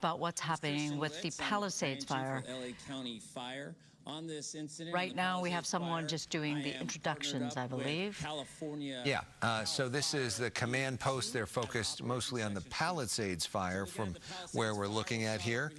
about what's happening with the Palisades Fire. LA County Fire. On this incident, right now, we have someone just doing the introductions, I believe. California. Yeah, so this is the command post. They're focused mostly on the Palisades Fire from where we're looking at here.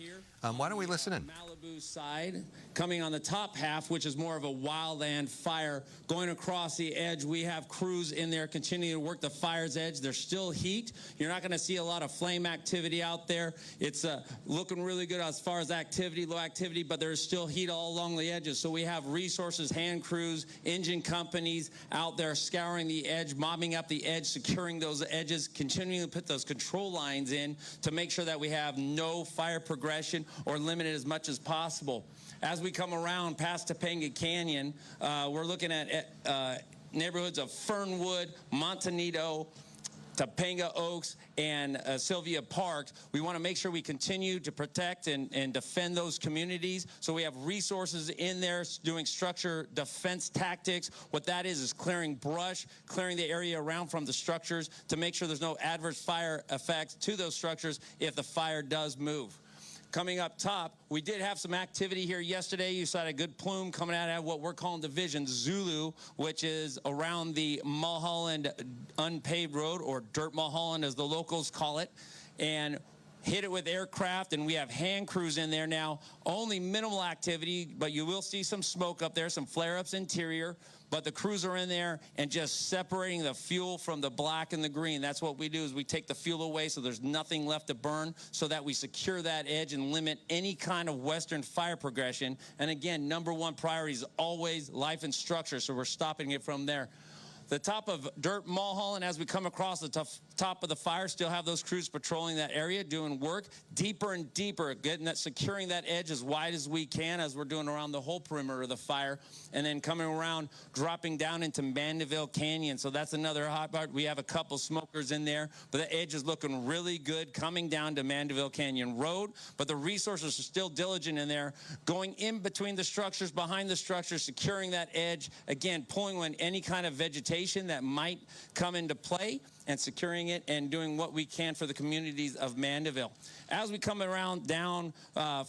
Why don't we listen in? Malibu side, coming on the top half, which is more of a wildland fire, going across the edge. We have crews in there continuing to work the fire's edge. There's still heat. You're not going to see a lot of flame activity out there. It's looking really good as far as activity, low activity, but there's still heat all along the edges. So we have resources, hand crews, engine companies out there scouring the edge, mobbing up the edge, securing those edges, continuing to put those control lines in to make sure that we have no fire progression or limit it as much as possible. As we come around past Topanga Canyon, we're looking at neighborhoods of Fernwood, Montanito, Topanga Oaks, and Sylvia Park. We want to make sure we continue to protect and defend those communities. So we have resources in there doing structure defense tactics. What that is clearing brush, clearing the area around from the structures to make sure there's no adverse fire effects to those structures if the fire does move. Coming up top, we did have some activity here yesterday. You saw a good plume coming out of what we're calling Division Zulu, which is around the Mulholland unpaved road, or Dirt Mulholland as the locals call it, and hit it with aircraft, and we have hand crews in there now. Only minimal activity, but you will see some smoke up there, some flare-ups interior, but the crews are in there and just separating the fuel from the black and the green. That's what we do, is we take the fuel away so there's nothing left to burn, so that we secure that edge and limit any kind of western fire progression. And again, #1 priority is always life and structure, so we're stopping it from there. The top of Dirt Mulholland, as we come across the top of the fire, still have those crews patrolling that area, doing work deeper and deeper, getting that, securing that edge as wide as we can, as we're doing around the whole perimeter of the fire, and then coming around, dropping down into Mandeville Canyon. So that's another hot part. We have a couple smokers in there, but the edge is looking really good coming down to Mandeville Canyon Road. But the resources are still diligent in there, going in between the structures, behind the structures, securing that edge, again, pulling in any kind of vegetation that might come into play, and securing it and doing what we can for the communities of Mandeville. As we come around down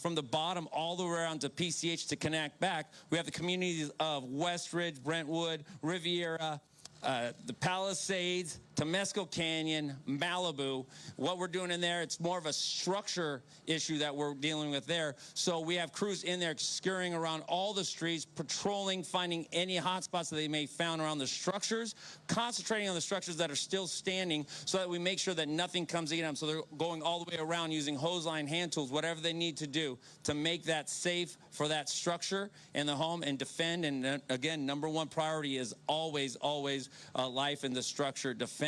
from the bottom all the way around to PCH to connect back, we have the communities of Westridge, Brentwood, Riviera, the Palisades, Temescal Canyon, Malibu. What we're doing in there, it's more of a structure issue that we're dealing with there. So we have crews in there scurrying around all the streets, patrolling, finding any hot spots that they may found around the structures, concentrating on the structures that are still standing so that we make sure that nothing comes in them. So they're going all the way around using hose line, hand tools, whatever they need to do to make that safe for that structure and the home and defend. And again, #1 priority is always, always life and the structure defense.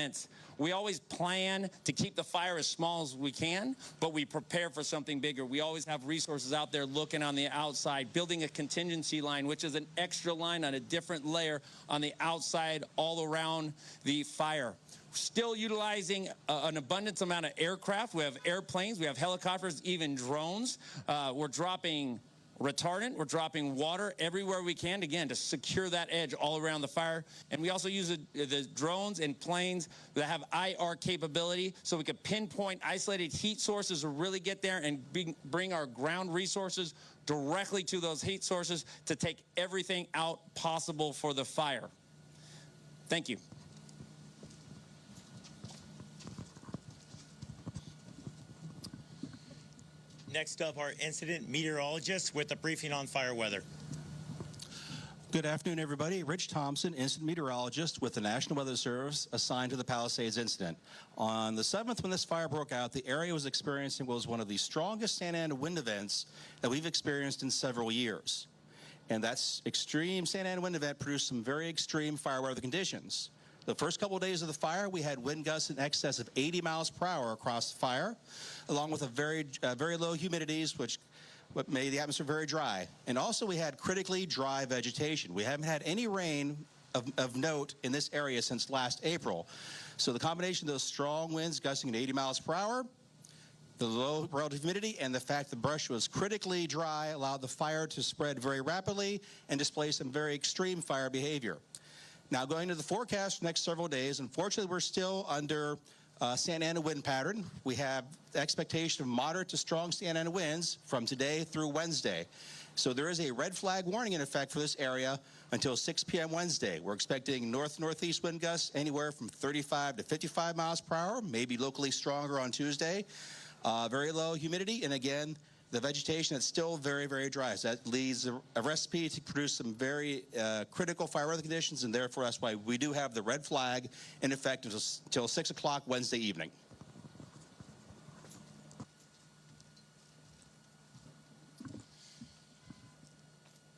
We always plan to keep the fire as small as we can, but we prepare for something bigger. We always have resources out there looking on the outside, building a contingency line, which is an extra line on a different layer on the outside all around the fire. Still utilizing an abundance amount of aircraft. We have airplanes, we have helicopters, even drones. We're dropping retardant, we're dropping water everywhere we can, again, to secure that edge all around the fire. And we also use the drones and planes that have IR capability, so we can pinpoint isolated heat sources to really get there and bring our ground resources directly to those heat sources to take everything out possible for the fire. Thank you. Next up, our incident meteorologist with a briefing on fire weather. Good afternoon, everybody. Rich Thompson, incident meteorologist with the National Weather Service, assigned to the Palisades incident. On the 7th, when this fire broke out, the area was experiencing what was one of the strongest Santa Ana wind events that we've experienced in several years. And that's extreme Santa Ana wind event produced some very extreme fire weather conditions. The first couple of days of the fire, we had wind gusts in excess of 80 miles per hour across the fire, along with a very low humidities, which made the atmosphere very dry. And also we had critically dry vegetation. We haven't had any rain of note in this area since last April. So the combination of those strong winds gusting at 80 miles per hour, the low relative humidity, and the fact the brush was critically dry allowed the fire to spread very rapidly and display some very extreme fire behavior. Now, going to the forecast for the next several days, unfortunately, we're still under Santa Ana wind pattern. We have the expectation of moderate to strong Santa Ana winds from today through Wednesday. So there is a red flag warning in effect for this area until 6 p.m. Wednesday. We're expecting north-northeast wind gusts anywhere from 35 to 55 miles per hour, maybe locally stronger on Tuesday. Very low humidity, and again, the vegetation is still very, very dry. So that leaves a recipe to produce some very critical fire weather conditions, and therefore that's why we do have the red flag in effect until 6 o'clock Wednesday evening.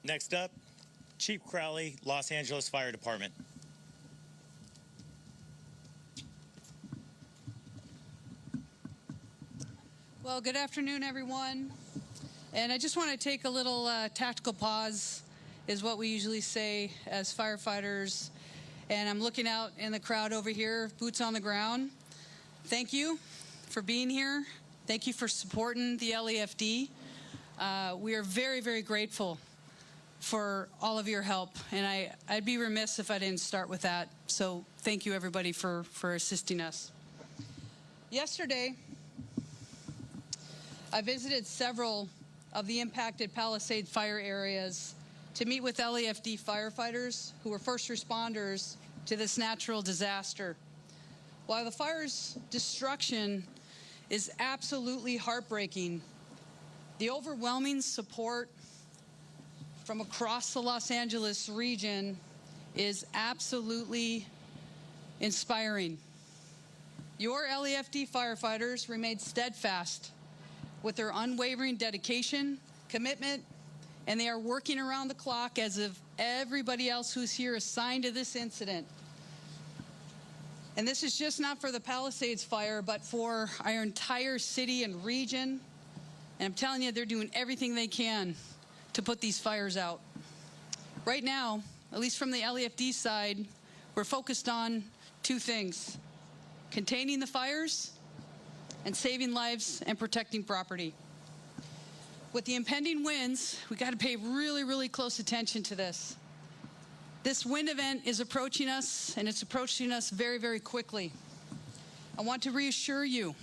Next up, Chief Crowley, Los Angeles Fire Department. Well, good afternoon, everyone. And I just want to take a little tactical pause, is what we usually say as firefighters. And I'm looking out in the crowd over here, boots on the ground. Thank you for being here. Thank you for supporting the LAFD. We are very, very grateful for all of your help, and I'd be remiss if I didn't start with that. So thank you, everybody, for assisting us. Yesterday, I visited several of the impacted Palisades fire areas to meet with LAFD firefighters who were first responders to this natural disaster. While the fire's destruction is absolutely heartbreaking, the overwhelming support from across the Los Angeles region is absolutely inspiring. Your LAFD firefighters remained steadfast with their unwavering dedication, commitment, and they are working around the clock as if everybody else who's here assigned to this incident. And this is just not for the Palisades fire, but for our entire city and region. And I'm telling you, they're doing everything they can to put these fires out. Right now, at least from the LAFD side, we're focused on two things: containing the fires and saving lives and protecting property. With the impending winds, we got to pay really, really close attention to this. This wind event is approaching us, and it's approaching us very, very quickly. I want to reassure you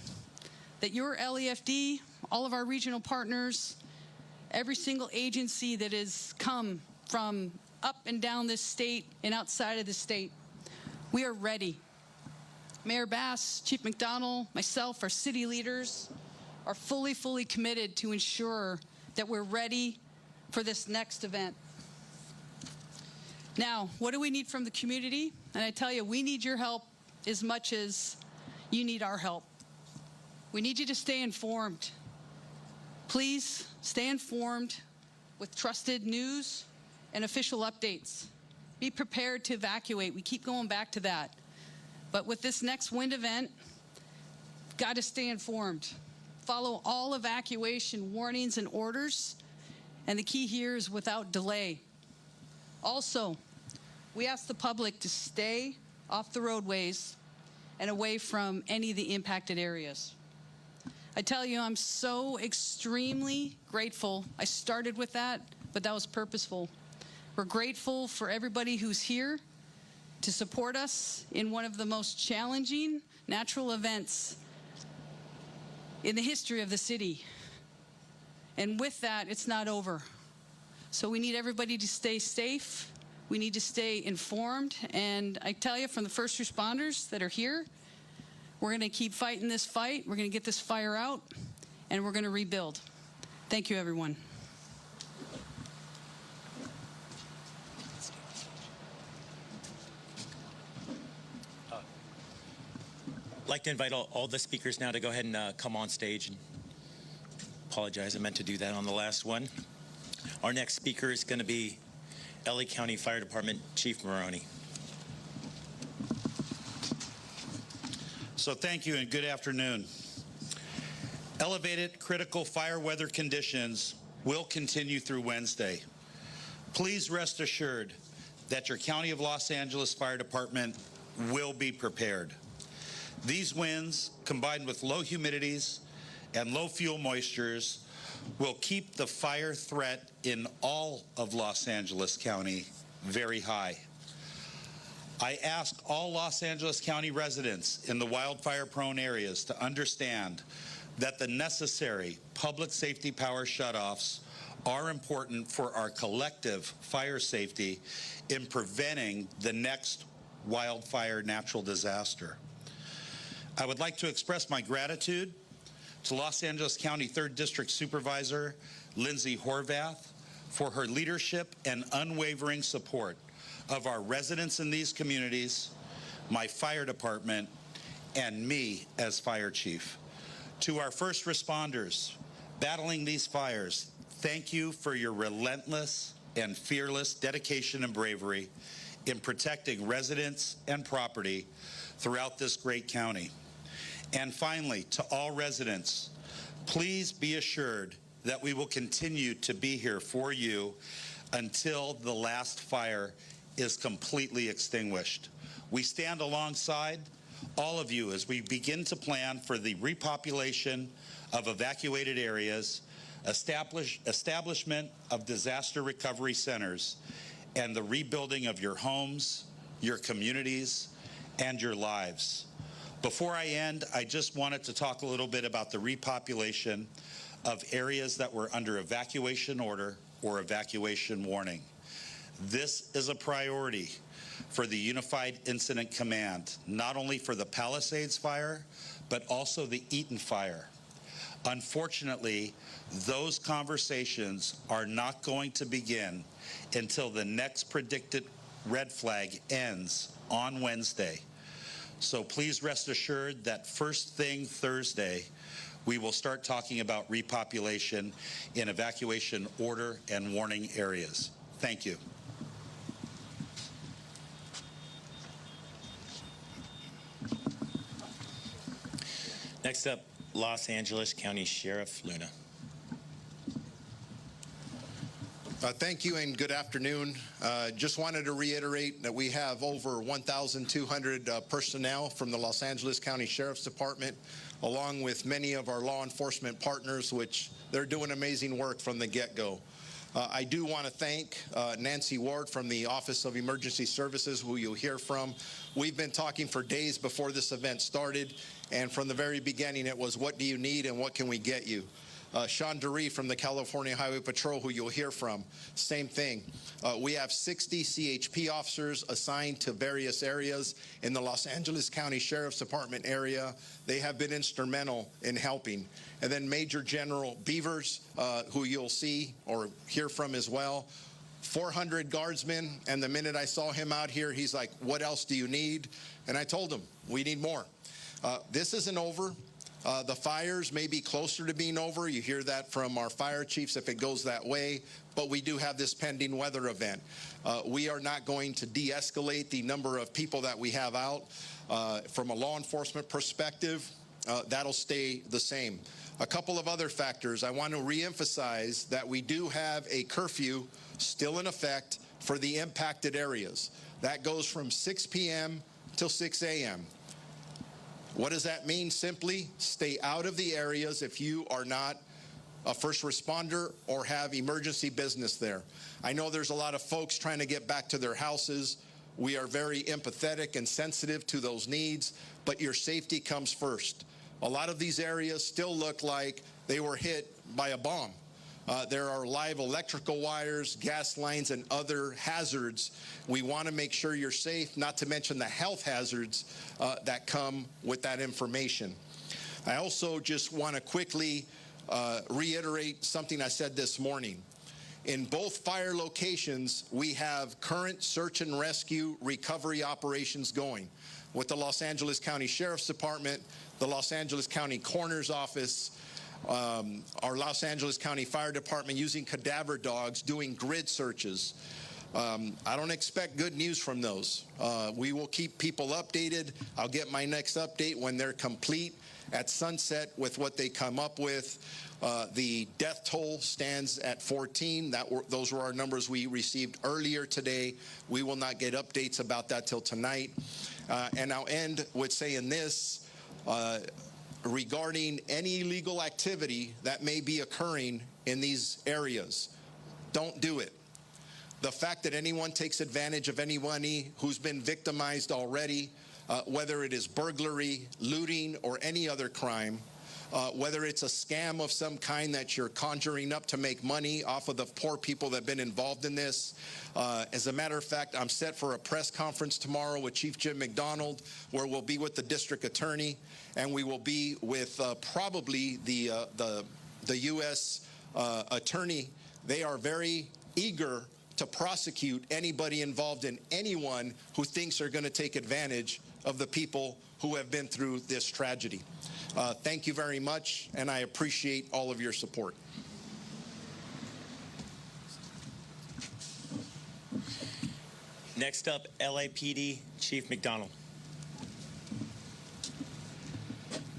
that your LAFD, all of our regional partners, every single agency that has come from up and down this state and outside of the state, we are ready. Mayor Bass, Chief McDonald, myself, our city leaders are fully, fully committed to ensure that we're ready for this next event. Now, what do we need from the community? And I tell you, we need your help as much as you need our help. We need you to stay informed. Please stay informed with trusted news and official updates. Be prepared to evacuate. We keep going back to that. But with this next wind event, got to stay informed. Follow all evacuation warnings and orders. And the key here is without delay. Also, we ask the public to stay off the roadways and away from any of the impacted areas. I tell you, I'm so extremely grateful. I started with that, but that was purposeful. We're grateful for everybody who's here to support us in one of the most challenging natural events in the history of the city. And with that, it's not over. So we need everybody to stay safe. We need to stay informed. And I tell you, from the first responders that are here, we're going to keep fighting this fight. We're going to get this fire out, and we're going to rebuild. Thank you, everyone. I'd like to invite all the speakers now to go ahead and come on stage. And apologize, I meant to do that on the last one. Our next speaker is going to be LA County Fire Department Chief Maroney. So thank you and good afternoon. Elevated critical fire weather conditions will continue through Wednesday. Please rest assured that your County of Los Angeles Fire Department will be prepared. These winds, combined with low humidities and low fuel moistures, will keep the fire threat in all of Los Angeles County very high. I ask all Los Angeles County residents in the wildfire-prone areas to understand that the necessary public safety power shutoffs are important for our collective fire safety in preventing the next wildfire natural disaster. I would like to express my gratitude to Los Angeles County 3rd District Supervisor Lindsay Horvath for her leadership and unwavering support of our residents in these communities, my fire department, and me as fire chief. To our first responders battling these fires, thank you for your relentless and fearless dedication and bravery in protecting residents and property throughout this great county. And finally, to all residents, please be assured that we will continue to be here for you until the last fire is completely extinguished. We stand alongside all of you as we begin to plan for the repopulation of evacuated areas, establishment of disaster recovery centers, and the rebuilding of your homes, your communities, and your lives. Before I end, I just wanted to talk a little bit about the repopulation of areas that were under evacuation order or evacuation warning. This is a priority for the Unified Incident Command, not only for the Palisades Fire, but also the Eaton Fire. Unfortunately, those conversations are not going to begin until the next predicted red flag ends on Wednesday. So please rest assured that first thing Thursday, we will start talking about repopulation in evacuation order and warning areas. Thank you. Next up, Los Angeles County Sheriff Luna. Thank you and good afternoon. Just wanted to reiterate that we have over 1,200 personnel from the Los Angeles County Sheriff's Department, along with many of our law enforcement partners, which they're doing amazing work from the get-go. I do want to thank Nancy Ward from the Office of Emergency Services, who you'll hear from. We've been talking for days before this event started, and from the very beginning it was, what do you need and what can we get you? Sean DeRee from the California Highway Patrol, who you'll hear from, same thing. We have 60 CHP officers assigned to various areas in the Los Angeles County Sheriff's Department area. They have been instrumental in helping. And then Major General Beavers, who you'll see or hear from as well. 400 guardsmen, and the minute I saw him out here, he's like, what else do you need? And I told him, we need more. This isn't over. The fires may be closer to being over. You hear that from our fire chiefs if it goes that way, but we do have this pending weather event. We are not going to de-escalate the number of people that we have out. From a law enforcement perspective, that'll stay the same. A couple of other factors. I want to reemphasize that we do have a curfew still in effect for the impacted areas. That goes from 6 p.m. till 6 a.m. What does that mean? Simply stay out of the areas if you are not a first responder or have emergency business there. I know there's a lot of folks trying to get back to their houses. We are very empathetic and sensitive to those needs, but your safety comes first. A lot of these areas still look like they were hit by a bomb. There are live electrical wires, gas lines, and other hazards. We want to make sure you're safe, not to mention the health hazards that come with that information. I also just want to quickly reiterate something I said this morning. In both fire locations, we have current search and rescue recovery operations going with the Los Angeles County Sheriff's Department, the Los Angeles County Coroner's Office, our Los Angeles County Fire Department using cadaver dogs, doing grid searches. I don't expect good news from those. We will keep people updated. I'll get my next update when they're complete at sunset with what they come up with. The death toll stands at 14. Those were our numbers we received earlier today. We will not get updates about that till tonight. And I'll end with saying this. Regarding any illegal activity that may be occurring in these areas, don't do it. The fact that anyone takes advantage of anyone who's been victimized already, whether it is burglary, looting, or any other crime, whether it's a scam of some kind that you're conjuring up to make money off of the poor people that have been involved in this. As a matter of fact, I'm set for a press conference tomorrow with Chief Jim McDonald, where we'll be with the district attorney, and we will be with probably the U.S. attorney. They are very eager to prosecute anybody involved in anyone who thinks they're going to take advantage of the people who have been through this tragedy. Thank you very much, and I appreciate all of your support. Next up, LAPD Chief McDonald.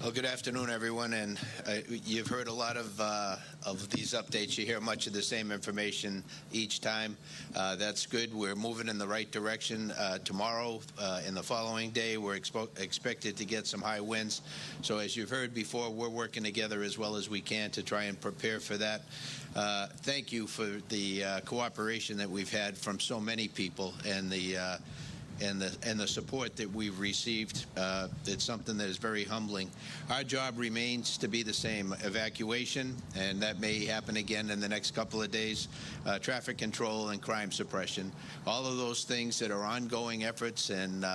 Well, good afternoon, everyone, and you've heard a lot of these updates. You hear much of the same information each time. That's good. We're moving in the right direction. Tomorrow and the following day, we're expected to get some high winds. So as you've heard before, we're working together as well as we can to try and prepare for that. Thank you for the cooperation that we've had from so many people and the support that we've received. It's something that is very humbling. Our job remains to be the same: evacuation, and that may happen again in the next couple of days, traffic control and crime suppression. All of those things that are ongoing efforts, and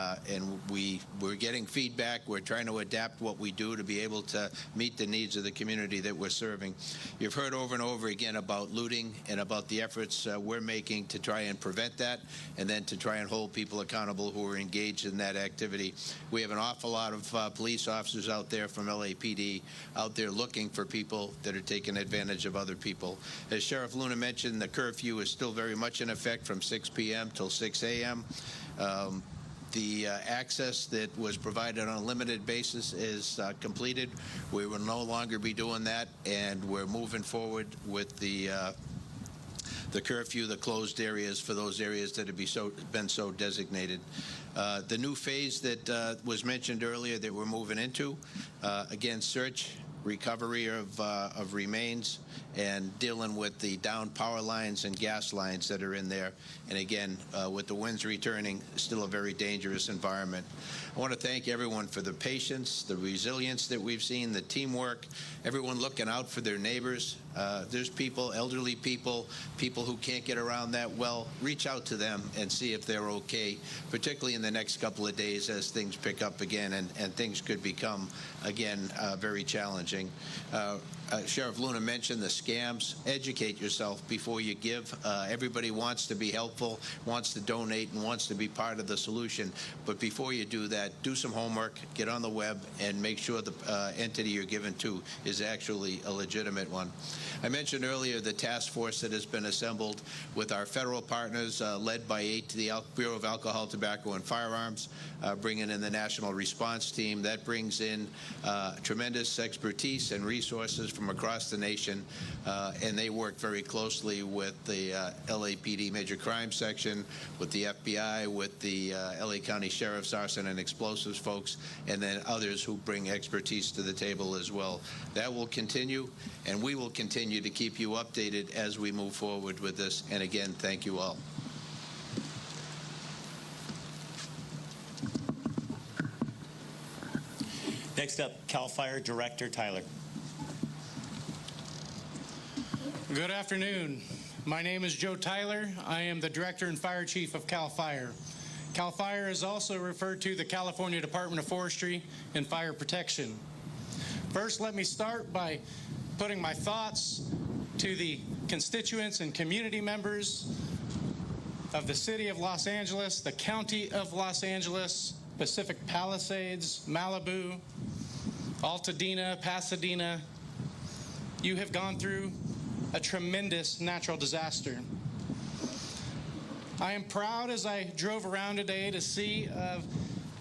we're getting feedback. We're trying to adapt what we do to be able to meet the needs of the community that we're serving. You've heard over and over again about looting and about the efforts we're making to try and prevent that, and then to try and hold people accountable who are engaged in that activity. We have an awful lot of police officers out there from LAPD out there looking for people that are taking advantage of other people. As Sheriff Luna mentioned, the curfew is still very much in effect from 6 p.m. till 6 a.m. The access that was provided on a limited basis is completed. We will no longer be doing that, and we're moving forward with the curfew, the closed areas for those areas that have been so designated. The new phase that was mentioned earlier that we're moving into, again, search, recovery of remains, and dealing with the downed power lines and gas lines that are in there. And again, with the winds returning, still a very dangerous environment. I want to thank everyone for the patience, the resilience that we've seen, the teamwork, everyone looking out for their neighbors. There's people, elderly people, people who can't get around that well. Reach out to them and see if they're okay, particularly in the next couple of days as things pick up again and things could become, again, very challenging. Sheriff Luna mentioned the scams. Educate yourself before you give. Everybody wants to be helpful, wants to donate, and wants to be part of the solution. But before you do that, do some homework, get on the web, and make sure the entity you're given to is actually a legitimate one. I mentioned earlier the task force that has been assembled with our federal partners, led by the Bureau of Alcohol, Tobacco, and Firearms, bringing in the National Response Team. That brings in tremendous expertise and resources from across the nation, and they work very closely with the LAPD Major Crime Section, with the FBI, with the LA County Sheriff's Arson and Explosives folks, and then others who bring expertise to the table as well. That will continue, and we will continue to keep you updated as we move forward with this. And again, thank you all. Next up, CAL FIRE Director Tyler. Good afternoon. My name is Joe Tyler. I am the Director and Fire Chief of CAL FIRE. CAL FIRE is also referred to the California Department of Forestry and Fire Protection. First, let me start by putting my thoughts to the constituents and community members of the City of Los Angeles, the County of Los Angeles, Pacific Palisades, Malibu, Altadena, Pasadena. You have gone through a tremendous natural disaster. I am proud as I drove around today to see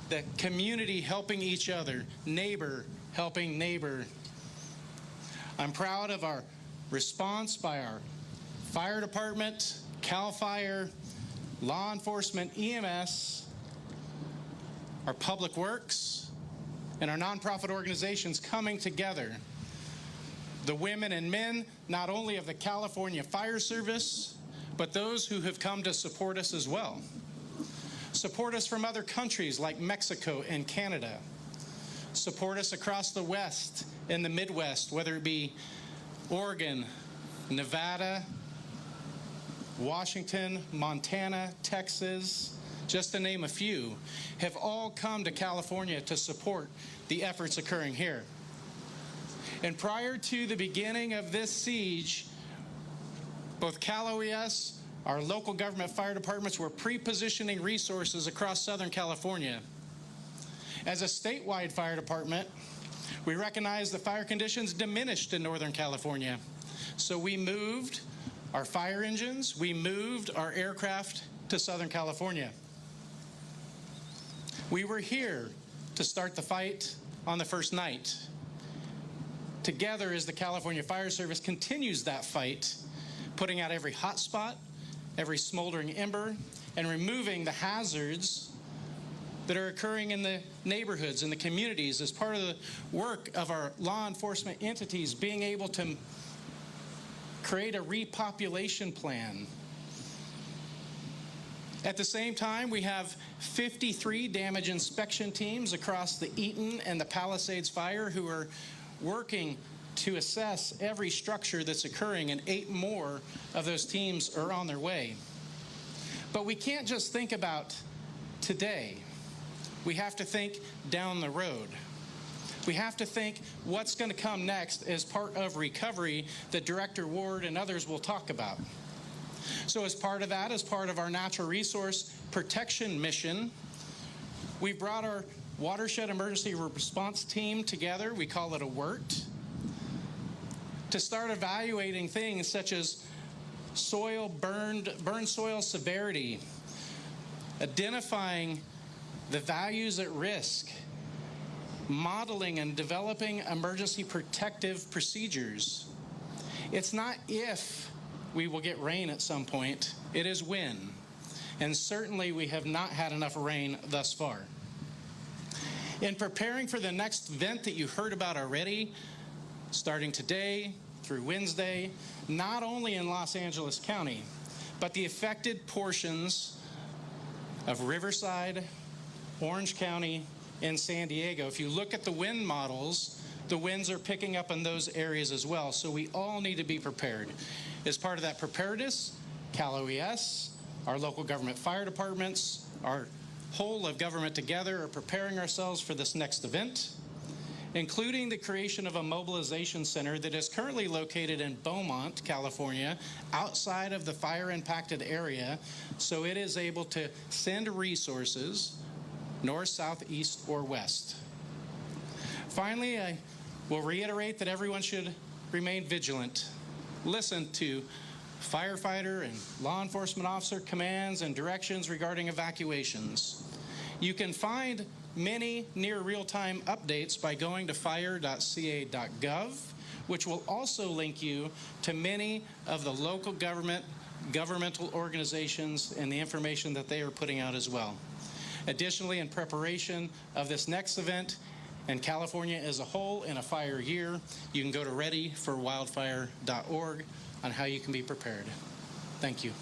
the community helping each other, neighbor helping neighbor. I'm proud of our response by our fire department, CAL FIRE, law enforcement, EMS, our public works, and our nonprofit organizations coming together. The women and men, not only of the California Fire Service, but those who have come to support us as well. Support us from other countries like Mexico and Canada. Support us across the West and the Midwest, whether it be Oregon, Nevada, Washington, Montana, Texas, just to name a few, have all come to California to support the efforts occurring here. And prior to the beginning of this siege, both Cal OES, our local government fire departments, were pre-positioning resources across Southern California. As a statewide fire department, we recognized the fire conditions diminished in Northern California. So we moved our fire engines, we moved our aircraft to Southern California. We were here to start the fight on the first night. Together, as the California Fire Service continues that fight, putting out every hot spot, every smoldering ember, and removing the hazards that are occurring in the neighborhoods and the communities as part of the work of our law enforcement entities being able to create a repopulation plan. At the same time, we have 53 damage inspection teams across the Eaton and the Palisades Fire who are working to assess every structure that's occurring, and 8 more of those teams are on their way. But we can't just think about today. We have to think down the road. We have to think what's going to come next as part of recovery that Director Ward and others will talk about. So as part of that, as part of our natural resource protection mission, we brought our Watershed Emergency Response Team together, we call it a WERT, to start evaluating things such as burned soil severity, identifying the values at risk, modeling and developing emergency protective procedures. It's not if we will get rain at some point, it is when. And certainly we have not had enough rain thus far. In preparing for the next event that you heard about already, starting today through Wednesday, not only in Los Angeles County, but the affected portions of Riverside, Orange County, and San Diego. If you look at the wind models, the winds are picking up in those areas as well. So we all need to be prepared. As part of that preparedness, Cal OES, our local government fire departments, our whole of government together are preparing ourselves for this next event, including the creation of a mobilization center that is currently located in Beaumont, California, outside of the fire-impacted area, so it is able to send resources north, south, east, or west. Finally, I will reiterate that everyone should remain vigilant. Listen to firefighter and law enforcement officer commands and directions regarding evacuations. You can find many near real-time updates by going to fire.ca.gov, which will also link you to many of the local governmental organizations and the information that they are putting out as well. Additionally, in preparation of this next event and California as a whole in a fire year, you can go to readyforwildfire.org on how you can be prepared. Thank you.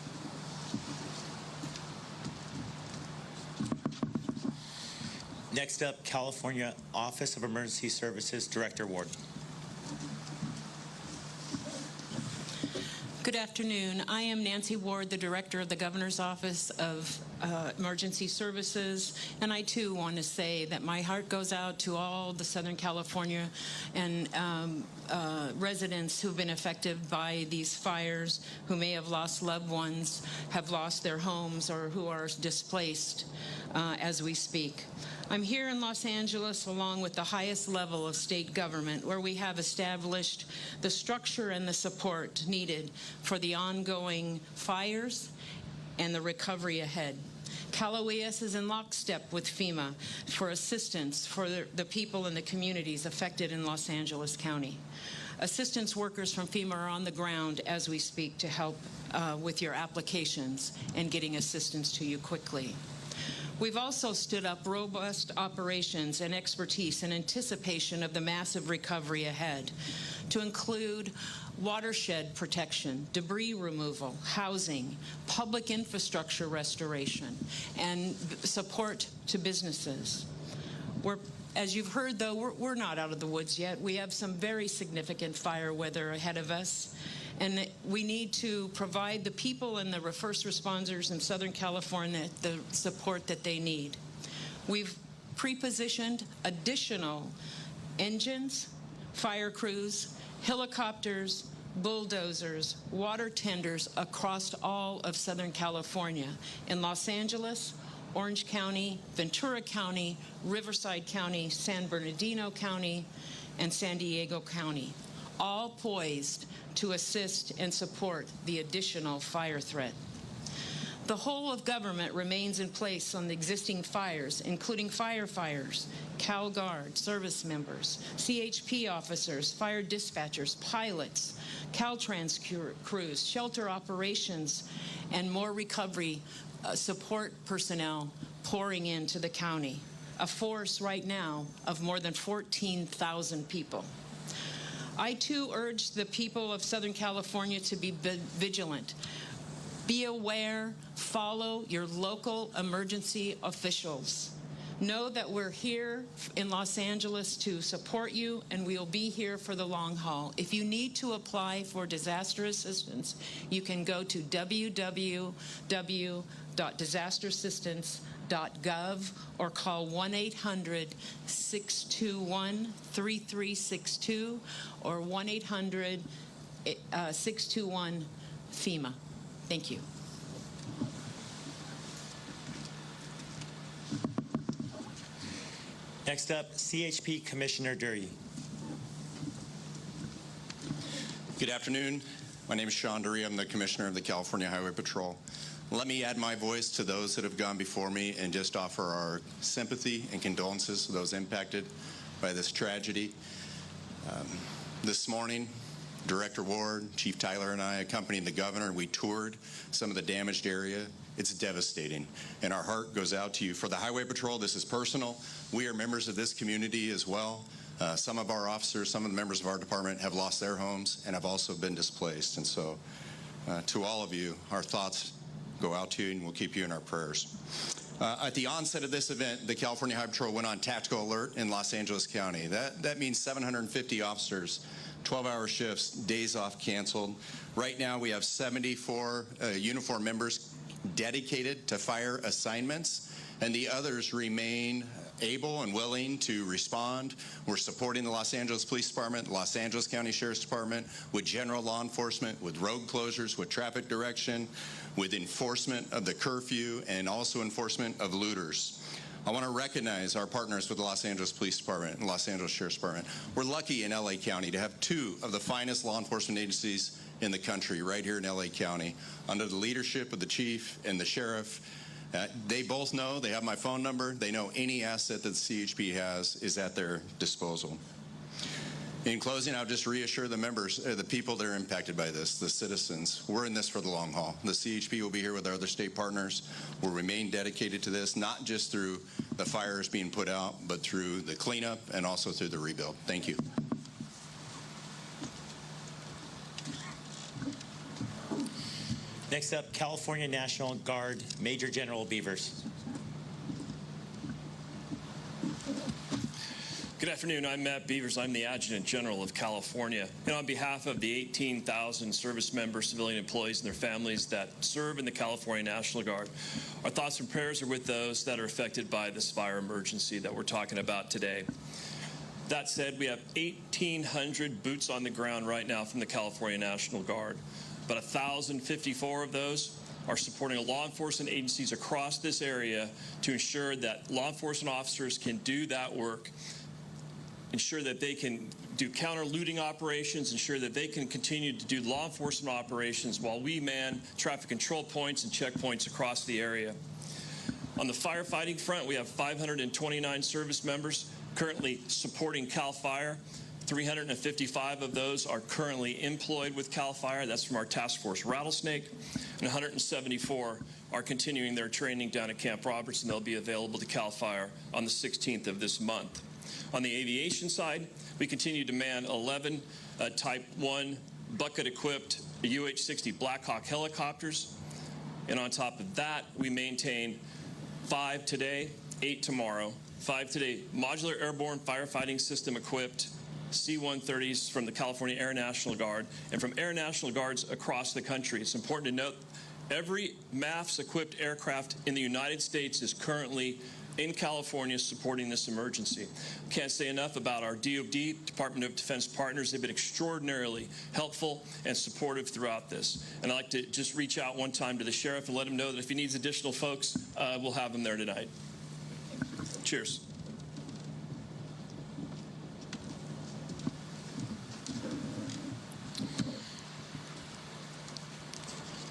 Next up, California Office of Emergency Services, Director Ward. Good afternoon. I am Nancy Ward, the Director of the Governor's Office of Emergency Services, and I too want to say that my heart goes out to all the Southern California and residents who've been affected by these fires, who may have lost loved ones, have lost their homes, or who are displaced as we speak. I'm here in Los Angeles along with the highest level of state government, where we have established the structure and the support needed for the ongoing fires and the recovery ahead. Cal OES is in lockstep with FEMA for assistance for the people and the communities affected in Los Angeles County. Assistance workers from FEMA are on the ground as we speak to help with your applications and getting assistance to you quickly. We've also stood up robust operations and expertise in anticipation of the massive recovery ahead, to include watershed protection, debris removal, housing, public infrastructure restoration, and support to businesses. As you've heard, though, we're not out of the woods yet. We have some very significant fire weather ahead of us, and we need to provide the people and the first responders in Southern California the support that they need. We've pre-positioned additional engines, fire crews, helicopters, bulldozers, water tenders across all of Southern California, in Los Angeles, Orange County, Ventura County, Riverside County, San Bernardino County, and San Diego County, all poised to assist and support the additional fire threat. The whole of government remains in place on the existing fires, including firefighters, Cal Guard, service members, CHP officers, fire dispatchers, pilots, Caltrans crews, shelter operations, and more recovery support personnel pouring into the county, a force right now of more than 14,000 people. I, too, urge the people of Southern California to be vigilant. Be aware, follow your local emergency officials. Know that we're here in Los Angeles to support you, and we'll be here for the long haul. If you need to apply for disaster assistance, you can go to www.disasterassistance.gov or call 1-800-621-3362 or 1-800-621-FEMA. Thank you. Next up, CHP Commissioner Dury. Good afternoon. My name is Sean Dury. I'm the Commissioner of the California Highway Patrol. Let me add my voice to those that have gone before me and just offer our sympathy and condolences to those impacted by this tragedy. This morning, Director Ward, Chief Tyler, and I accompanied the governor, and we toured some of the damaged area. It's devastating, and our heart goes out to you. For the Highway Patrol, this is personal. We are members of this community as well. Some of our officers, some of the members of our department have lost their homes and have also been displaced. And so to all of you, our thoughts go out to you, and we'll keep you in our prayers. At the onset of this event, the California Highway Patrol went on tactical alert in Los Angeles County. That means 750 officers, 12-hour shifts, days off canceled. Right now, we have 74 uniformed members dedicated to fire assignments, and the others remain able and willing to respond. We're supporting the Los Angeles Police Department, Los Angeles County Sheriff's Department, with general law enforcement, with road closures, with traffic direction, with enforcement of the curfew, and also enforcement of looters. I want to recognize our partners with the Los Angeles Police Department and Los Angeles Sheriff's Department. We're lucky in LA County to have two of the finest law enforcement agencies in the country right here in LA County, under the leadership of the chief and the sheriff. They both know, they have my phone number, they know any asset that the CHP has is at their disposal. In closing, I'll just reassure the members, the people that are impacted by this, the citizens, we're in this for the long haul. The CHP will be here with our other state partners. We'll remain dedicated to this, not just through the fires being put out, but through the cleanup and also through the rebuild. Thank you. Next up, California National Guard Major General Beavers. Good afternoon. I'm Matt Beavers. I'm the Adjutant General of California. And on behalf of the 18,000 service members, civilian employees, and their families that serve in the California National Guard, our thoughts and prayers are with those that are affected by this fire emergency that we're talking about today. That said, we have 1,800 boots on the ground right now from the California National Guard. But 1,054 of those are supporting law enforcement agencies across this area to ensure that law enforcement officers can do that work, ensure that they can do counter-looting operations, ensure that they can continue to do law enforcement operations while we man traffic control points and checkpoints across the area. On the firefighting front, we have 529 service members currently supporting CAL FIRE. 355 of those are currently employed with CAL FIRE. That's from our task force Rattlesnake. And 174 are continuing their training down at Camp Roberts, and they'll be available to CAL FIRE on the 16th of this month. On the aviation side, we continue to man 11 Type 1 bucket-equipped UH-60 Black Hawk helicopters. And on top of that, we maintain 5 today, 8 tomorrow. 5 today, modular airborne firefighting system equipped C-130s from the California Air National Guard and from Air National Guards across the country. It's important to note every MAFS-equipped aircraft in the United States is currently in California supporting this emergency. Can't say enough about our DoD, Department of Defense partners. They've been extraordinarily helpful and supportive throughout this. And I'd like to just reach out one time to the sheriff and let him know that if he needs additional folks, we'll have them there tonight. Cheers.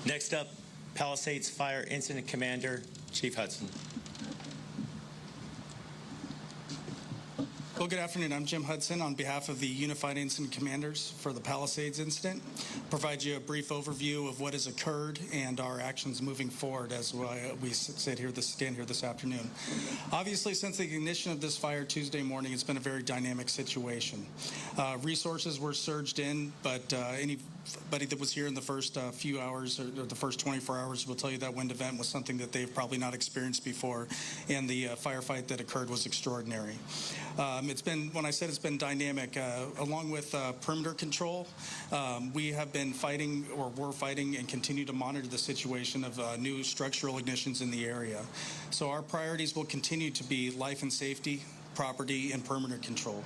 Next up, Palisades Fire Incident Commander, Chief Hudson. Well, good afternoon. I'm Jim Hudson on behalf of the Unified Incident Commanders for the Palisades incident. Provide you a brief overview of what has occurred and our actions moving forward as we stand here this afternoon. Obviously, since the ignition of this fire Tuesday morning, it's been a very dynamic situation. Resources were surged in, but anybody that was here in the first few hours or the first 24 hours will tell you that wind event was something that they've probably not experienced before, and the firefight that occurred was extraordinary. It's been, when I said it's been dynamic, along with perimeter control, we have been fighting, or were fighting, and continue to monitor the situation of new structural ignitions in the area. So our priorities will continue to be life and safety, property, and perimeter control.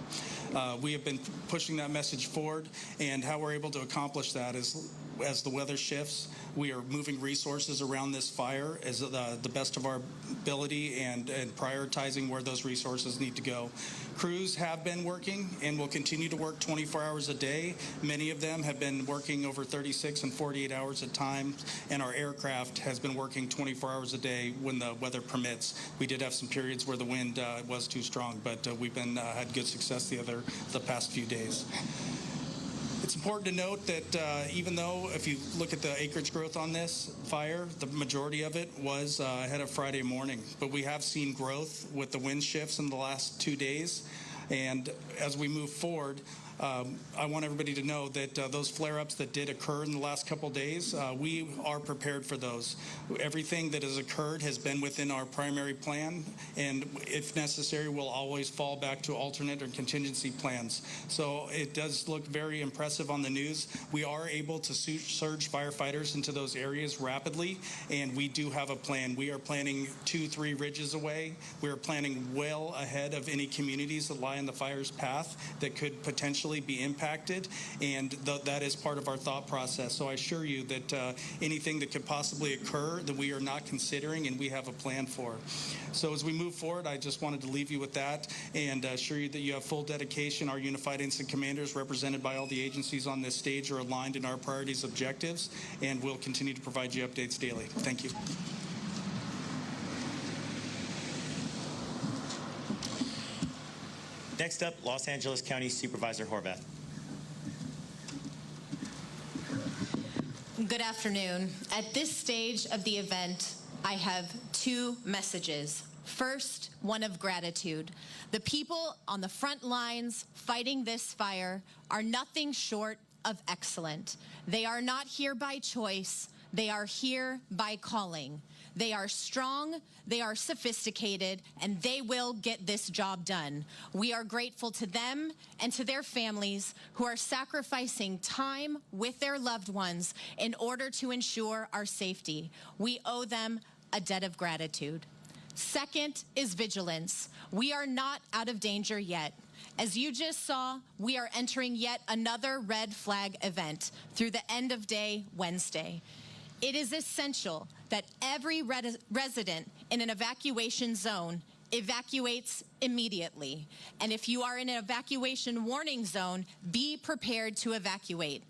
We have been pushing that message forward, and how we're able to accomplish that is, as the weather shifts, we are moving resources around this fire as the best of our ability and prioritizing where those resources need to go. Crews have been working and will continue to work 24 hours a day. Many of them have been working over 36 and 48 hours at times, and our aircraft has been working 24 hours a day when the weather permits. We did have some periods where the wind was too strong, but we've been had good success the past few days. It's important to note that even though, if you look at the acreage growth on this fire, the majority of it was ahead of Friday morning. But we have seen growth with the wind shifts in the last 2 days. And as we move forward, I want everybody to know that those flare-ups that did occur in the last couple days, we are prepared for those. Everything that has occurred has been within our primary plan, and if necessary, we'll always fall back to alternate or contingency plans. So it does look very impressive on the news. We are able to surge firefighters into those areas rapidly, and we do have a plan. We are planning 2-3 ridges away. We are planning well ahead of any communities that lie in the fire's path that could potentially be impacted, and that is part of our thought process. So I assure you that anything that could possibly occur that we are not considering and we have a plan for. So as we move forward, I just wanted to leave you with that and assure you that you have full dedication. Our Unified Incident Commanders, represented by all the agencies on this stage, are aligned in our priorities, objectives, and we'll continue to provide you updates daily. Thank you. Next up, Los Angeles County Supervisor Horvath. Good afternoon. At this stage of the event, I have 2 messages. First, one of gratitude. The people on the front lines fighting this fire are nothing short of excellent. They are not here by choice. They are here by calling. They are strong, they are sophisticated, and they will get this job done. We are grateful to them and to their families who are sacrificing time with their loved ones in order to ensure our safety. We owe them a debt of gratitude. Second is vigilance. We are not out of danger yet. As you just saw, we are entering yet another red flag event through the end of day Wednesday. It is essential that every resident in an evacuation zone evacuates immediately. And if you are in an evacuation warning zone, be prepared to evacuate.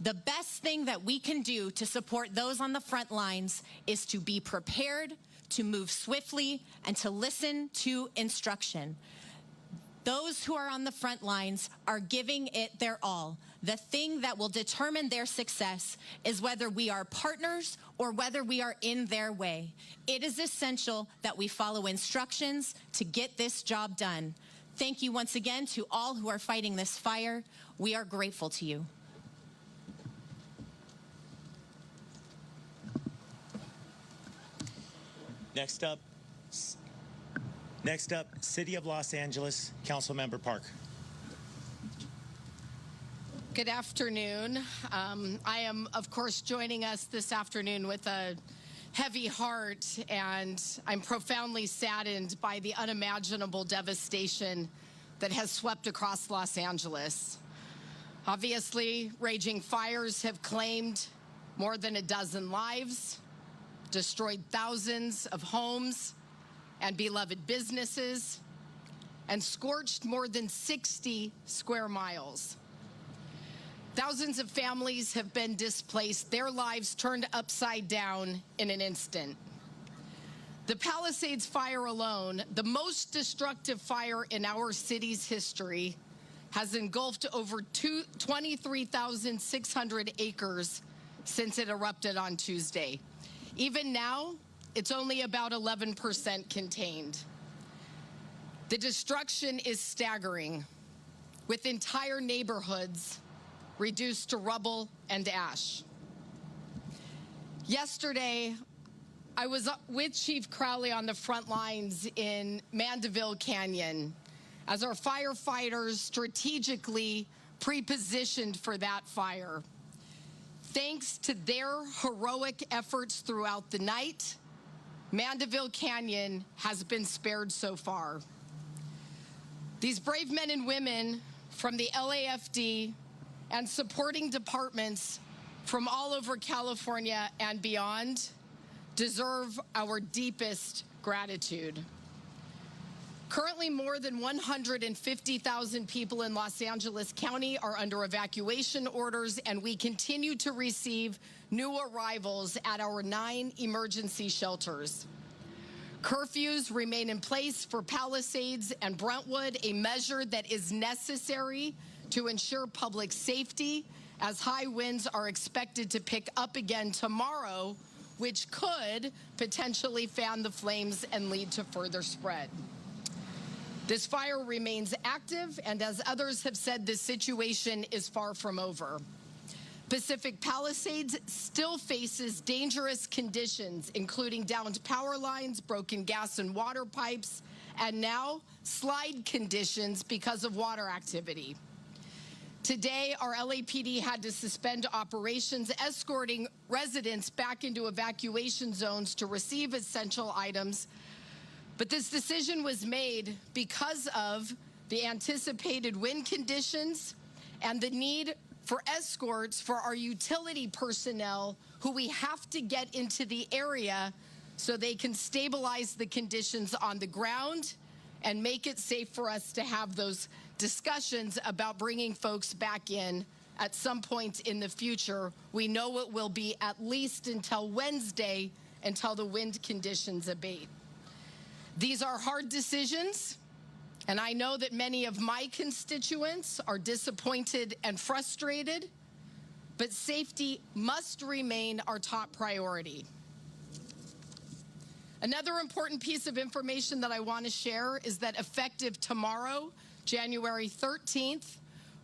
The best thing that we can do to support those on the front lines is to be prepared, to move swiftly, and to listen to instruction. Those who are on the front lines are giving it their all. The thing that will determine their success is whether we are partners or whether we are in their way. It is essential that we follow instructions to get this job done. Thank you once again to all who are fighting this fire. We are grateful to you. Next up, City of Los Angeles, Councilmember Park. Good afternoon. I am, of course, joining us this afternoon with a heavy heart, and I'm profoundly saddened by the unimaginable devastation that has swept across Los Angeles. Obviously, raging fires have claimed more than a dozen lives, destroyed thousands of homes and beloved businesses, and scorched more than 60 square miles. Thousands of families have been displaced, their lives turned upside down in an instant. The Palisades Fire alone, the most destructive fire in our city's history, has engulfed over 23,600 acres since it erupted on Tuesday. Even now, it's only about 11% contained. The destruction is staggering, with entire neighborhoods reduced to rubble and ash. Yesterday, I was with Chief Crowley on the front lines in Mandeville Canyon as our firefighters strategically pre-positioned for that fire. Thanks to their heroic efforts throughout the night, Mandeville Canyon has been spared so far. These brave men and women from the LAFD and supporting departments from all over California and beyond deserve our deepest gratitude. Currently, more than 150,000 people in Los Angeles County are under evacuation orders, and we continue to receive new arrivals at our 9 emergency shelters. Curfews remain in place for Palisades and Brentwood, a measure that is necessary to ensure public safety as high winds are expected to pick up again tomorrow, which could potentially fan the flames and lead to further spread. This fire remains active, and as others have said, this situation is far from over. Pacific Palisades still faces dangerous conditions, including downed power lines, broken gas and water pipes, and now slide conditions because of water activity. Today, our LAPD had to suspend operations, escorting residents back into evacuation zones to receive essential items. But this decision was made because of the anticipated wind conditions and the need for escorts for our utility personnel who we have to get into the area so they can stabilize the conditions on the ground and make it safe for us to have those discussions about bringing folks back in at some point in the future. We know it will be at least until Wednesday, until the wind conditions abate. These are hard decisions, and I know that many of my constituents are disappointed and frustrated, but safety must remain our top priority. Another important piece of information that I want to share is that effective tomorrow, January 13th,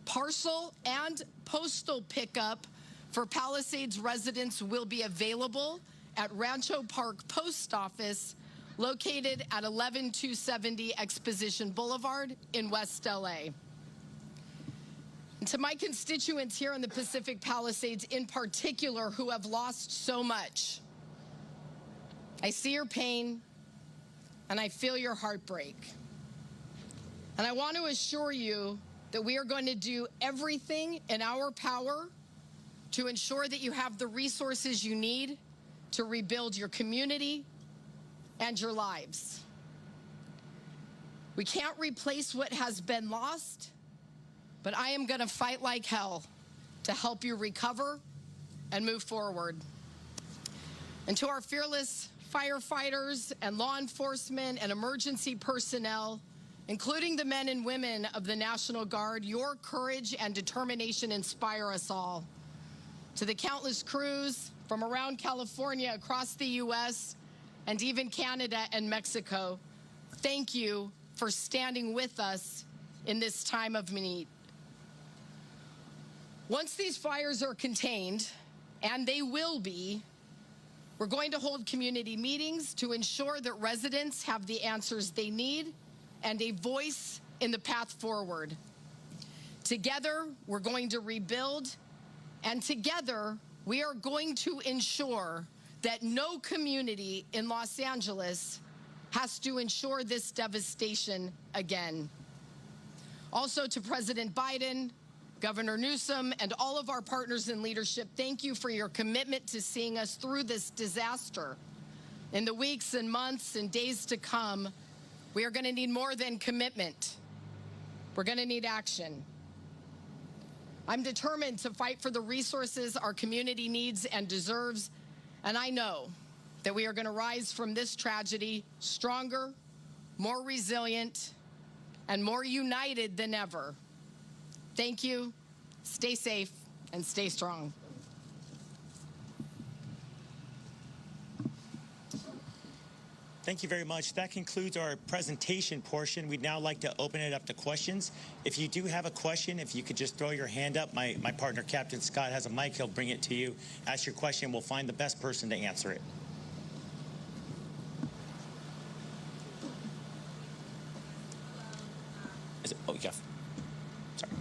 parcel and postal pickup for Palisades residents will be available at Rancho Park Post Office, located at 11270 Exposition Boulevard in West LA. And to my constituents here in the Pacific Palisades in particular who have lost so much, I see your pain and I feel your heartbreak. And I want to assure you that we are going to do everything in our power to ensure that you have the resources you need to rebuild your community and your lives. We can't replace what has been lost, but I am going to fight like hell to help you recover and move forward. And to our fearless firefighters and law enforcement and emergency personnel, including the men and women of the National Guard, your courage and determination inspire us all. To the countless crews from around California, across the U.S., and even Canada and Mexico, thank you for standing with us in this time of need. Once these fires are contained, and they will be, We're going to hold community meetings to ensure that residents have the answers they need and a voice in the path forward. Together, we're going to rebuild, and together, we are going to ensure that no community in Los Angeles has to ensure this devastation again. Also, to President Biden, Governor Newsom, and all of our partners in leadership, thank you for your commitment to seeing us through this disaster. In the weeks and months and days to come, we are going to need more than commitment. We're going to need action. I'm determined to fight for the resources our community needs and deserves, and I know that we are going to rise from this tragedy stronger, more resilient, and more united than ever. Thank you. Stay safe and stay strong. Thank you very much. That concludes our presentation portion. We'd now like to open it up to questions. If you do have a question, if you could just throw your hand up. My partner, Captain Scott, has a mic. He'll bring it to you. Ask your question. We'll find the best person to answer it. Oh, yeah. Sorry.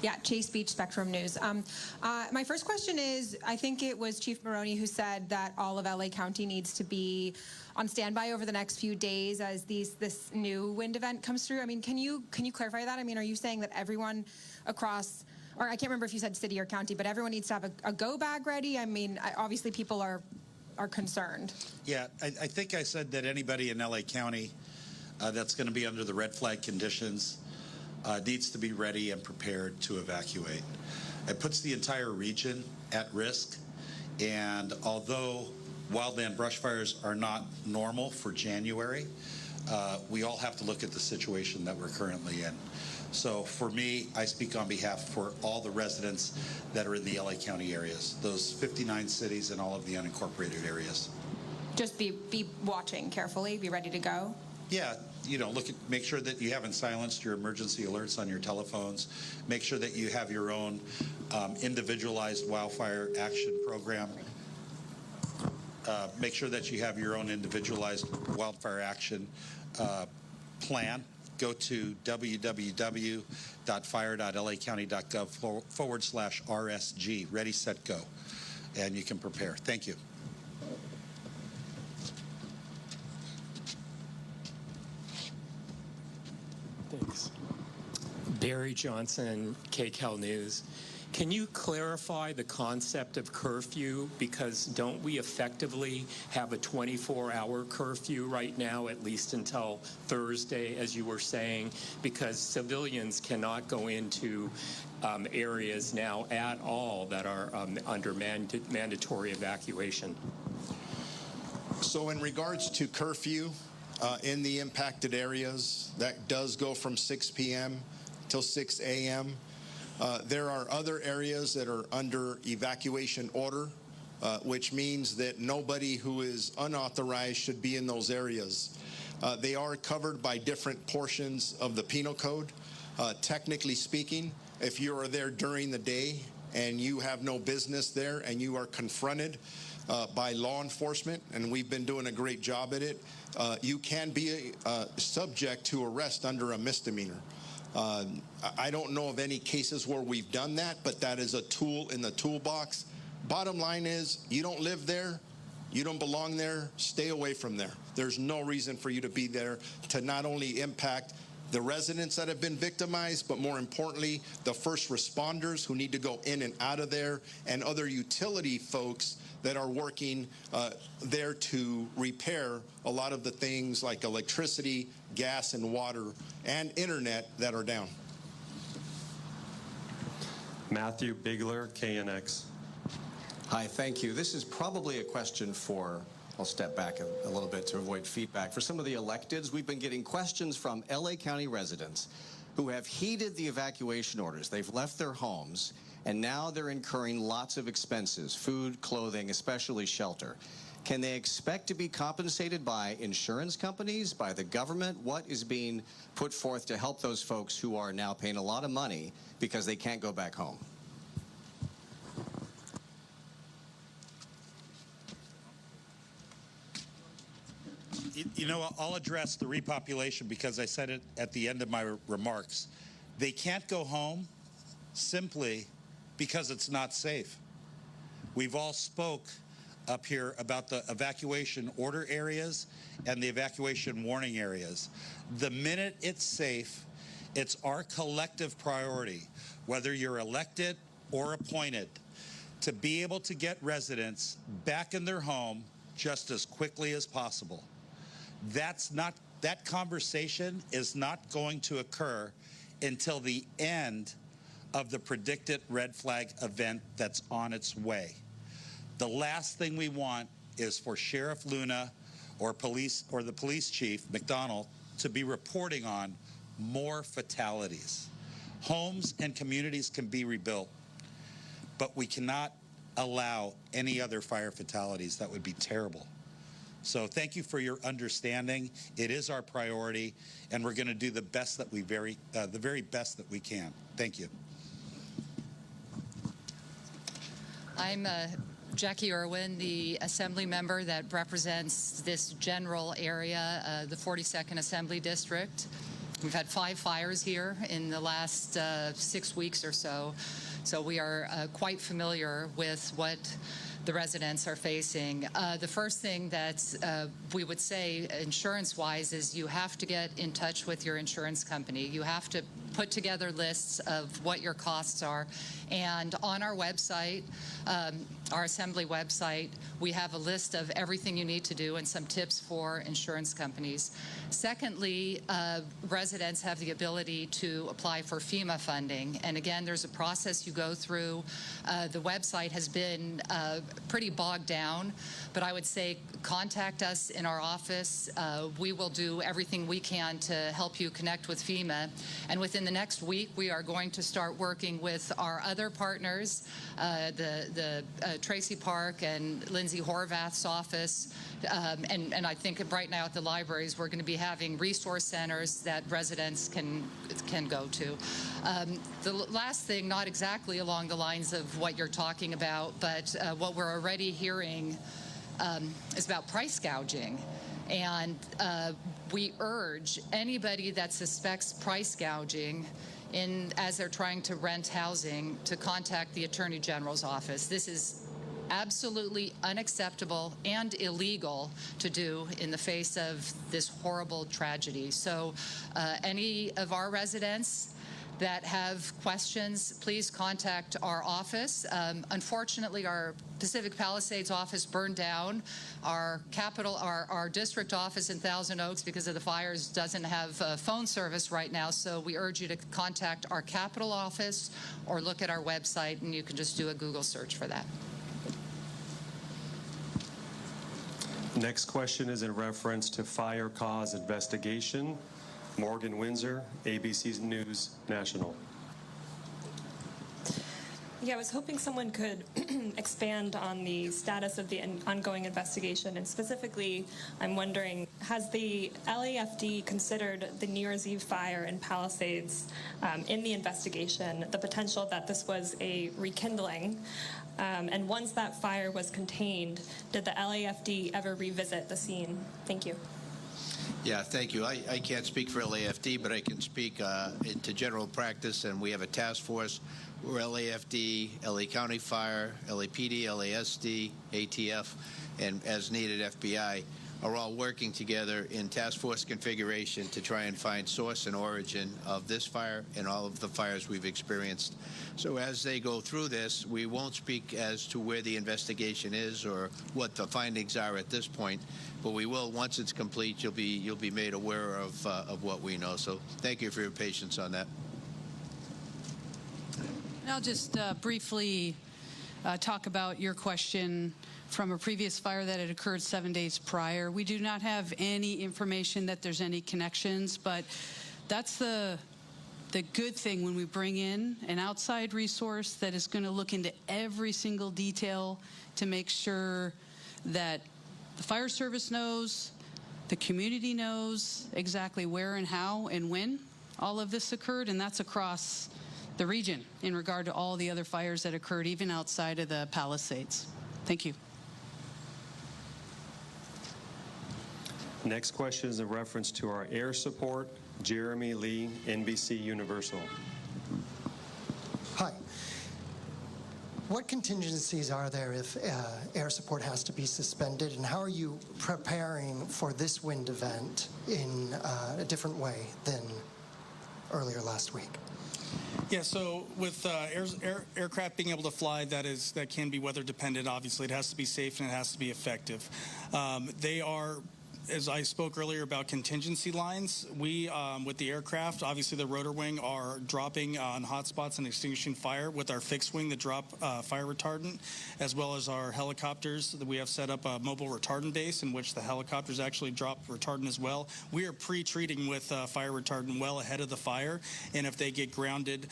Yeah, Chase Beach, Spectrum News. My first question is, I think it was Chief Maroney who said that all of LA County needs to be on standby over the next few days as this new wind event comes through. I mean, can you clarify that? I mean, are you saying that everyone across, or I can't remember if you said city or county, but everyone needs to have a go bag ready? I mean, obviously people are concerned. Yeah, I think I said that anybody in LA County that's going to be under the red flag conditions needs to be ready and prepared to evacuate. It puts the entire region at risk, and although wildland brush fires are not normal for January, we all have to look at the situation that we're currently in. So for me, I speak on behalf for all the residents that are in the LA County areas, those 59 cities and all of the unincorporated areas. Just be watching carefully, be ready to go? Yeah, you know, make sure that you haven't silenced your emergency alerts on your telephones. Make sure that you have your own individualized wildfire action program. Make sure that you have your own individualized wildfire action plan. Go to www.fire.lacounty.gov/RSG, ready, set, go, and you can prepare. Thank you. Thanks. Barry Johnson, KCAL News. Can you clarify the concept of curfew? Because don't we effectively have a 24-hour curfew right now, at least until Thursday, as you were saying, because civilians cannot go into areas now at all that are under mandatory evacuation? So in regards to curfew in the impacted areas, that does go from 6 p.m. till 6 a.m. There are other areas that are under evacuation order, which means that nobody who is unauthorized should be in those areas. They are covered by different portions of the penal code. Technically speaking, if you are there during the day and you have no business there and you are confronted by law enforcement, and we've been doing a great job at it, you can be subject to arrest under a misdemeanor. I don't know of any cases where we've done that, but that is a tool in the toolbox. Bottom line is, you don't live there, you don't belong there, stay away from there. There's no reason for you to be there to not only impact the residents that have been victimized, but more importantly, the first responders who need to go in and out of there, and other utility folks that are working there to repair a lot of the things like electricity, gas, and water, and internet that are down. Matthew Bigler, KNX. Hi, thank you. This is probably a question for, I'll step back a little bit to avoid feedback. For some of the electeds, we've been getting questions from LA County residents who have heeded the evacuation orders. They've left their homes, and now they're incurring lots of expenses, food, clothing, especially shelter. Can they expect to be compensated by insurance companies, by the government? What is being put forth to help those folks who are now paying a lot of money because they can't go back home? You know, I'll address the repopulation because I said it at the end of my remarks. They can't go home simply because it's not safe. We've all spoke up here about the evacuation order areas and the evacuation warning areas. The minute it's safe, it's our collective priority, whether you're elected or appointed, to be able to get residents back in their home just as quickly as possible. That conversation is not going to occur until the end of the predicted red flag event that's on its way. The last thing we want is for Sheriff Luna or the police chief, McDonald, to be reporting on more fatalities. Homes and communities can be rebuilt, but we cannot allow any other fire fatalities. That would be terrible. So thank you for your understanding. It is our priority, and we're going to do the best that the very best that we can. Thank you. I'm Jackie Irwin, the assembly member that represents this general area, the 42nd Assembly District. We've had 5 fires here in the last 6 weeks or so, so we are quite familiar with what the residents are facing. The first thing that we would say insurance-wise is you have to get in touch with your insurance company. You have to put together lists of what your costs are. And on our website, our assembly website, we have a list of everything you need to do and some tips for insurance companies. Secondly, residents have the ability to apply for FEMA funding. And again, there's a process you go through. The website has been pretty bogged down, but I would say contact us in our office. We will do everything we can to help you connect with FEMA. And within the next week, we are going to start working with our other partners, the Tracy Park and Lindsay Horvath's office. And I think right now at the libraries, we're going to be having resource centers that residents can go to. The last thing, not exactly along the lines of what you're talking about, but what we're already hearing is about price gouging. And we urge anybody that suspects price gouging as they're trying to rent housing to contact the Attorney General's office. This is absolutely unacceptable and illegal to do in the face of this horrible tragedy. So any of our residents that have questions, please contact our office. Unfortunately, our Pacific Palisades office burned down. Our district office in Thousand Oaks, because of the fires, doesn't have phone service right now, so we urge you to contact our Capitol office or look at our website, and you can just do a Google search for that. Next question is in reference to fire cause investigation. Morgan Windsor, ABC News National. Yeah, I was hoping someone could expand on the status of the ongoing investigation, and specifically, I'm wondering, has the LAFD considered the New Year's Eve fire in Palisades in the investigation, the potential that this was a rekindling? And once that fire was contained, did the LAFD ever revisit the scene? Thank you. Yeah, thank you. I can't speak for LAFD, but I can speak into general practice, and we have a task force where LAFD, LA County Fire, LAPD, LASD, ATF, and as needed FBI are all working together in task force configuration to try and find source and origin of this fire and all of the fires we've experienced. So as they go through this, we won't speak as to where the investigation is or what the findings are at this point, but we will, once it's complete, you'll be made aware of what we know. So thank you for your patience on that. I'll just briefly talk about your question from a previous fire that had occurred 7 days prior. We do not have any information that there's any connections, but that's the good thing when we bring in an outside resource that is going to look into every single detail to make sure that the fire service knows, the community knows exactly where and how and when all of this occurred, and that's across the region in regard to all the other fires that occurred even outside of the Palisades. Thank you. Next question is in reference to our air support. Jeremy Lee, NBC Universal. Hi. What contingencies are there if air support has to be suspended, and how are you preparing for this wind event in a different way than earlier last week? Yeah, so with aircraft being able to fly, that can be weather dependent. Obviously, it has to be safe and it has to be effective. They are, as I spoke earlier about contingency lines, we, with the aircraft, obviously the rotor wing are dropping on hot spots and extinguishing fire with our fixed wing that drop fire retardant, as well as our helicopters. We have set up a mobile retardant base in which the helicopters actually drop retardant as well. We are pre-treating with fire retardant well ahead of the fire, and if they get grounded,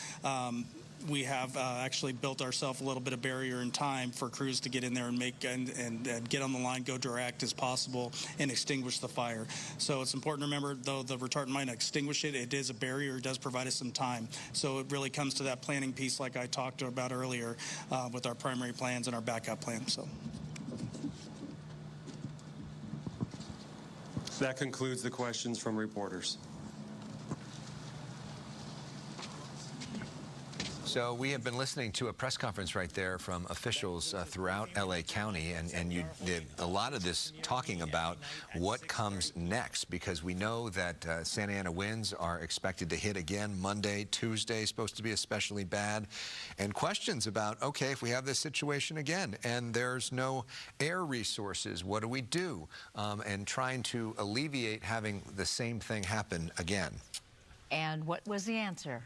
we have actually built ourselves a little bit of barrier in time for crews to get in there and make and get on the line, go direct as possible, and extinguish the fire. So it's important to remember, though the retardant might not extinguish it, it is a barrier. It does provide us some time. So it really comes to that planning piece, like I talked about earlier, with our primary plans and our backup plan. So that concludes the questions from reporters. So we have been listening to a press conference right there from officials throughout LA County, and you did a lot of this talking about what comes next, because we know that Santa Ana winds are expected to hit again Monday, Tuesday, supposed to be especially bad, and questions about, okay, if we have this situation again and there's no air resources, what do we do? And trying to alleviate having the same thing happen again. And what was the answer?